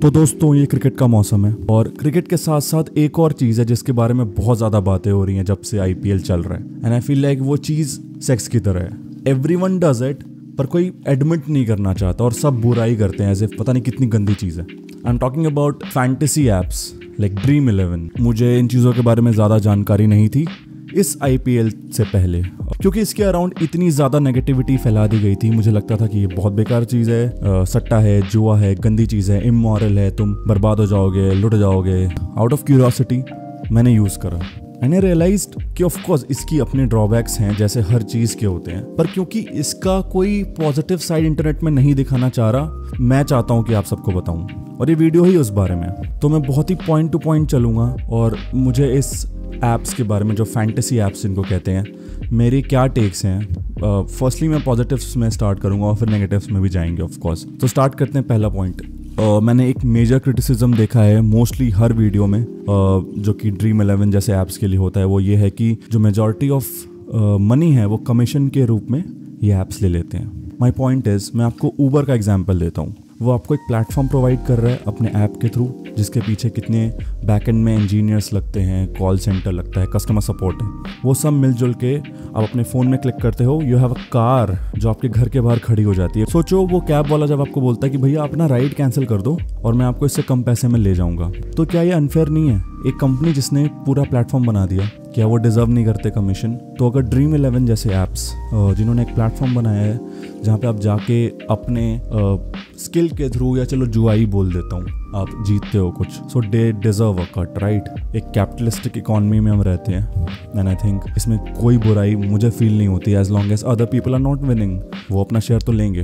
तो दोस्तों ये क्रिकेट का मौसम है और क्रिकेट के साथ साथ एक और चीज़ है जिसके बारे में बहुत ज़्यादा बातें हो रही हैं जब से आईपीएल चल रहा है। एंड आई फील लाइक वो चीज़ सेक्स की तरह है। एवरीवन डज इट, पर कोई एडमिट नहीं करना चाहता और सब बुराई करते हैं एज इफ पता नहीं कितनी गंदी चीज़ है। I am talking about fantasy apps like dream 11। मुझे इन चीज़ों के बारे में ज़्यादा जानकारी नहीं थी इस आईपीएल से पहले, क्योंकि इसके अराउंड इतनी ज़्यादा नेगेटिविटी फैला दी गई थी। मुझे लगता था कि ये बहुत बेकार चीज़ है, सट्टा है, जुआ है, गंदी चीज़ है, इमोरल है, तुम बर्बाद हो जाओगे, लुट जाओगे। आउट ऑफ क्यूरियोसिटी मैंने यूज़ करा एंड आई रियलाइज्ड कि ऑफ कोर्स इसकी अपने ड्रॉबैक्स हैं जैसे हर चीज़ के होते हैं, पर क्योंकि इसका कोई पॉजिटिव साइड इंटरनेट में नहीं दिखाना चाह रहा, मैं चाहता हूँ कि आप सबको बताऊँ और ये वीडियो ही उस बारे में है। तो मैं बहुत ही पॉइंट टू पॉइंट चलूँगा और मुझे इस ऐप्स के बारे में, जो फैंटेसी ऐप्स इनको कहते हैं, मेरे क्या टेक्स हैं। फर्स्टली मैं पॉजिटिव्स में स्टार्ट करूंगा और फिर नेगेटिव्स में भी जाएंगे ऑफ कोर्स। तो स्टार्ट करते हैं। पहला पॉइंट, मैंने एक मेजर क्रिटिसिज्म देखा है मोस्टली हर वीडियो में, जो कि ड्रीम 11 जैसे ऐप्स के लिए होता है, वो ये है कि जो मेजॉरिटी ऑफ मनी है वो कमीशन के रूप में ये ऐप्स ले लेते हैं। माई पॉइंट इज़, मैं आपको ऊबर का एग्जाम्पल देता हूँ। वो आपको एक प्लेटफॉर्म प्रोवाइड कर रहा है अपने ऐप के थ्रू, जिसके पीछे कितने बैकएंड में इंजीनियर्स लगते हैं, कॉल सेंटर लगता है, कस्टमर सपोर्ट है, वो सब मिलजुल के आप अपने फ़ोन में क्लिक करते हो, यू हैव अ कार जो आपके घर के बाहर खड़ी हो जाती है। सोचो वो कैब वाला जब आपको बोलता है कि भैया अपना राइड कैंसिल कर दो और मैं आपको इससे कम पैसे में ले जाऊँगा, तो क्या ये अनफेयर नहीं है? एक कंपनी जिसने पूरा प्लेटफॉर्म बना दिया, क्या वो डिज़र्व नहीं करते कमीशन? तो अगर ड्रीम 11 जैसे ऐप्स जिन्होंने एक प्लेटफॉर्म बनाया है जहाँ पे आप जाके अपने स्किल के थ्रू, या चलो जुआई बोल देता हूँ, आप जीतते हो कुछ, so they deserve a cut, right? एक कैपिटलिस्टिक इकोनॉमी में हम रहते हैं एंड आई थिंक इसमें कोई बुराई मुझे फील नहीं होती as long as other people are not winning. वो अपना शेयर तो लेंगे।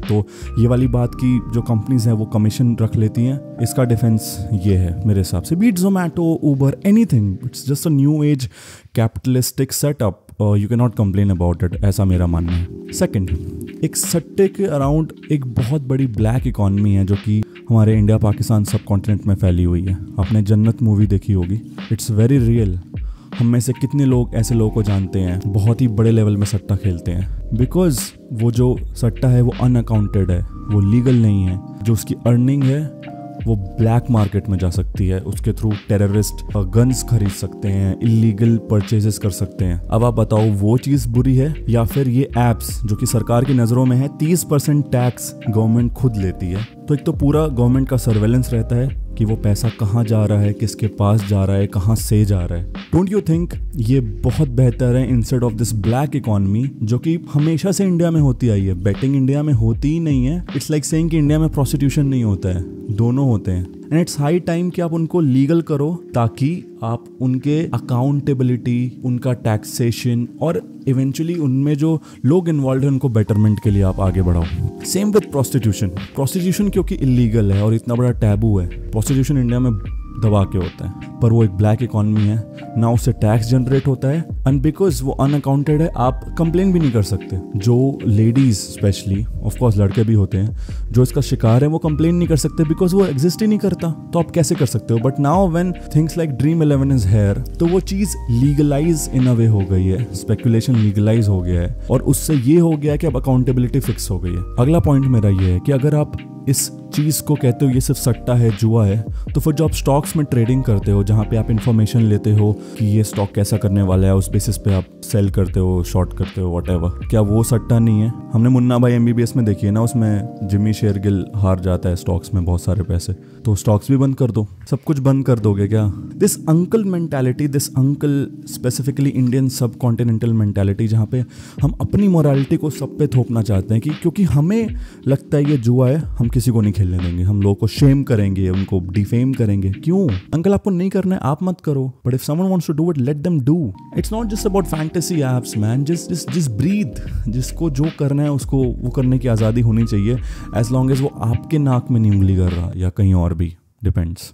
तो ये वाली बात की जो कंपनीज हैं वो कमीशन रख लेती हैं, इसका डिफेंस ये है मेरे हिसाब से। Be it Zomato, Uber, anything, it's just a new age capitalistic setup, you can not complain about it, ऐसा मेरा मानना है। सेकेंड, एक सट्टे के अराउंड एक बहुत बड़ी ब्लैक इकॉनमी है जो कि हमारे इंडिया पाकिस्तान सब कॉन्टिनेंट में फैली हुई है। आपने जन्नत मूवी देखी होगी, इट्स वेरी रियल। हम में से कितने लोग ऐसे लोगों को जानते हैं बहुत ही बड़े लेवल में सट्टा खेलते हैं, बिकॉज वो जो सट्टा है वो अनअकाउंटेड है, वो लीगल नहीं है। जो उसकी अर्निंग है वो ब्लैक मार्केट में जा सकती है, उसके थ्रू टेररिस्ट गन्स खरीद सकते हैं, इलीगल परचेजेस कर सकते हैं। अब आप बताओ वो चीज़ बुरी है या फिर ये ऐप्स जो कि सरकार की नज़रों में है? 30% टैक्स गवर्नमेंट खुद लेती है, तो एक तो पूरा गवर्नमेंट का सर्वेलेंस रहता है कि वो पैसा कहाँ जा रहा है, किसके पास जा रहा है, कहाँ से जा रहा है। डोंट यू थिंक ये बहुत बेहतर है instead of this black economy जो कि हमेशा से इंडिया में होती आई है? बेटिंग इंडिया में होती ही नहीं है। इट्स लाइक सेइंग कि इंडिया में प्रोस्टिट्यूशन नहीं होता है, दोनों होते हैं। एंड इट्स हाई टाइम कि आप उनको लीगल करो ताकि आप उनके अकाउंटेबिलिटी, उनका टैक्सेशन और इवेंचुअली उनमें जो लोग इन्वॉल्व हैं उनको बेटरमेंट के लिए आप आगे बढ़ाओ। Same with prostitution. प्रोस्टिट्यूशन क्योंकि इलीगल है और इतना बड़ा टैबू है, प्रोस्टिट्यूशन इंडिया में दबा के होता है, पर वो एक ब्लैक इकॉनमी है ना, उससे टैक्स जनरेट होता है एंड बिकॉज वो अनअकाउंटेड है आप कंप्लेन भी नहीं कर सकते। जो लेडीज स्पेशली, ऑफ कोर्स लड़के भी होते हैं, जो इसका शिकार है वो कंप्लेन नहीं कर सकते बिकॉज वो एग्जिस्ट ही नहीं करता, तो आप कैसे कर सकते हो? But now when things like dream 11 is here, तो वो चीज़ लीगलाइज इन अ वे हो गई है, स्पेकुलेशन लीगलाइज हो गया है और उससे ये हो गया है कि अब अकाउंटेबिलिटी फिक्स हो गई है। अगला पॉइंट मेरा ये है कि अगर आप इस चीज़ को कहते हो ये सिर्फ सट्टा है, जुआ है, तो फिर जो आप स्टॉक्स में ट्रेडिंग करते हो, जहाँ पे आप इन्फॉर्मेशन लेते हो कि ये स्टॉक कैसा करने वाला है, उस बेसिस पे आप सेल करते हो, शॉर्ट करते हो, व्हाटएवर, क्या वो सट्टा नहीं है? हमने मुन्ना भाई MBBS में देखी है ना, उसमें जिम्मी शेरगिल हार जाता है स्टॉक्स में बहुत सारे पैसे, तो स्टॉक्स भी बंद कर दो, सब कुछ बंद कर दोगे क्या? This uncle mentality, this uncle specifically Indian सब कॉन्टिनेंटल मेंटालिटी, जहाँ पे हम अपनी मोरालिटी को सब पे थोपना चाहते हैं कि क्योंकि हमें लगता है ये जुआ है, हम किसी को नहीं खेलने देंगे, हम लोगों को शेम करेंगे, उनको डिफेम करेंगे। क्यों अंकल? आपको नहीं करना है, आप मत करो, but if someone wants to do it, let them do. It's not just about fantasy apps man, just breathe. जिसको जो करना है उसको वो करने की आज़ादी होनी चाहिए, एज लॉन्ग एज वो आपके नाक में नहीं उंगली कर रहा या कहीं और भी, डिपेंड्स।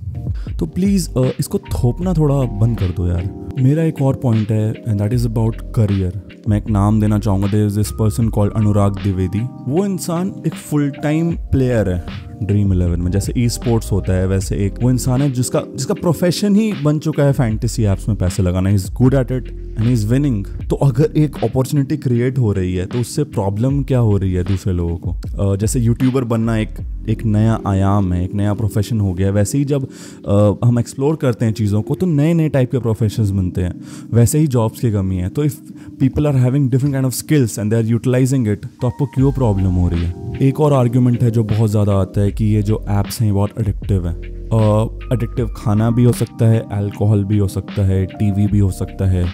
तो प्लीज़ इसको थोपना थोड़ा बंद कर दो यार। मेरा एक और पॉइंट है and that is about career. मैं एक नाम देना चाहूँगा, there is this person called Anurag Dwivedi. वो इंसान एक फुल टाइम प्लेयर है ड्रीम 11 में। जैसे ई स्पोर्ट्स होता है वैसे एक वो इंसान है जिसका प्रोफेशन ही बन चुका है फैंटेसी ऐप्स में पैसे लगाना। Is good at it and is winning. तो अगर एक अपॉर्चुनिटी क्रिएट हो रही है तो उससे प्रॉब्लम क्या हो रही है दूसरे लोगों को? जैसे यूट्यूबर बनना एक नया आयाम है, एक नया प्रोफेशन हो गया है। वैसे ही जब हम एक्सप्लोर करते हैं चीज़ों को तो नए नए टाइप के प्रोफेशंस बनते हैं। वैसे ही जॉब्स की कमी है। तो if people are having different kind of skills and they are utilizing it, तो आपको क्यों प्रॉब्लम हो रही है? एक और आर्ग्यूमेंट है जो बहुत ज़्यादा आता है कि ये जो ऐप्स हैं बहुत एडिक्टिव हैं। एडिक्टिव खाना भी हो सकता है, अल्कोहल भी हो सकता है, टीवी भी हो सकता है,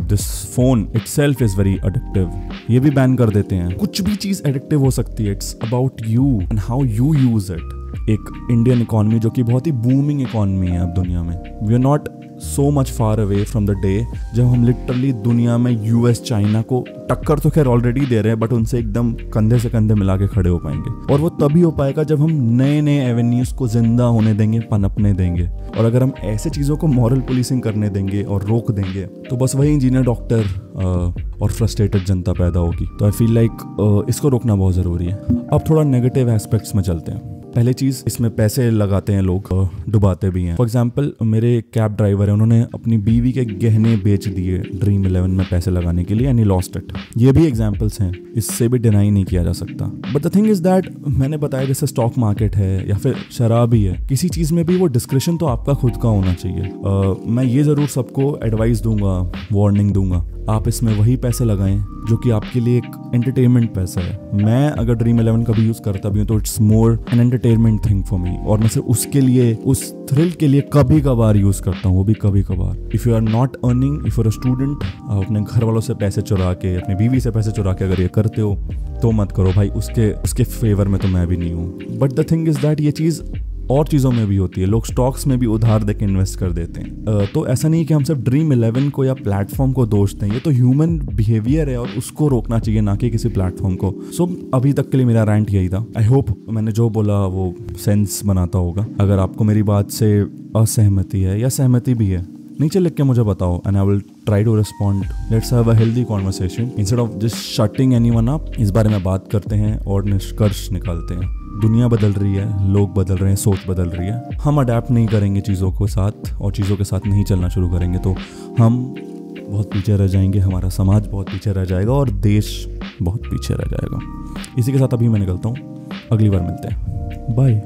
this phone itself is very addictive, ये भी बैन कर देते हैं। कुछ भी चीज़ एडिक्टिव हो सकती है। It's about you and how you use it. एक इंडियन इकॉनमी जो कि बहुत ही बूमिंग इकॉनमी है अब दुनिया में, we are not so much far away from the day जब हम लिटरली दुनिया में यूएस चाइना को टक्कर तो खैर ऑलरेडी दे रहे हैं, बट उनसे एकदम कंधे से कंधे मिला के खड़े हो पाएंगे। और वो तभी हो पाएगा जब हम नए नए एवेन्यूज को जिंदा होने देंगे, पनपने देंगे। और अगर हम ऐसे चीज़ों को मॉरल पुलिसिंग करने देंगे और रोक देंगे तो बस वही इंजीनियर, डॉक्टर और फ्रस्ट्रेटेड जनता पैदा होगी। तो आई फील लाइक इसको रोकना बहुत ज़रूरी है। अब थोड़ा नेगेटिव एस्पेक्ट्स में चलते हैं। पहले चीज़, इसमें पैसे लगाते हैं लोग, डुबाते भी हैं। फॉर एग्जाम्पल मेरे कैब ड्राइवर है, उन्होंने अपनी बीवी के गहने बेच दिए ड्रीम 11 में पैसे लगाने के लिए एंड ही लॉस्ट इट। ये भी एग्जाम्पल्स हैं, इससे भी डिनाई नहीं किया जा सकता। But the thing is that, मैंने बताया जैसे स्टॉक मार्केट है या फिर शराब ही है, किसी चीज़ में भी वो डिस्क्रिप्शन तो आपका खुद का होना चाहिए। मैं ये ज़रूर सबको एडवाइस दूंगा, वार्निंग दूंगा, आप इसमें वही पैसे लगाएं जो कि आपके लिए एक एंटरटेनमेंट पैसा है। मैं अगर ड्रीम 11 कभी यूज़ करता भी हूँ तो it's more an entertainment thing for me, और मैं सिर्फ उसके लिए, उस थ्रिल के लिए कभी कभार यूज़ करता हूँ, वो भी कभी कभार। If you are not earning, if you are a student, आप अपने घर वालों से पैसे चुरा के, अपनी बीवी से पैसे चुरा के अगर ये करते हो तो मत करो भाई, उसके फेवर में तो मैं भी नहीं हूँ। But the thing is that ये चीज़ और चीज़ों में भी होती है। लोग स्टॉक्स में भी उधार देके इन्वेस्ट कर देते हैं। तो ऐसा नहीं कि हम सिर्फ ड्रीम 11 को या प्लेटफॉर्म को दोष दें, ये तो ह्यूमन बिहेवियर है और उसको रोकना चाहिए, ना कि किसी प्लेटफॉर्म को। सो अभी तक के लिए मेरा रैंट यही था। आई होप मैंने जो बोला वो सेंस बनाता होगा। अगर आपको मेरी बात से असहमति है या सहमति भी है, नीचे लिख के मुझे बताओ and I will try to respond. Let's have a healthy conversation instead of just shutting anyone up. इस बारे में बात करते हैं और निष्कर्ष निकालते हैं। दुनिया बदल रही है, लोग बदल रहे हैं, सोच बदल रही है। हम अडेप्ट नहीं करेंगे चीज़ों को साथ और चीज़ों के साथ नहीं चलना शुरू करेंगे तो हम बहुत पीछे रह जाएंगे, हमारा समाज बहुत पीछे रह जाएगा और देश बहुत पीछे रह जाएगा। इसी के साथ अभी मैं निकलता हूँ, अगली बार मिलते हैं, बाय।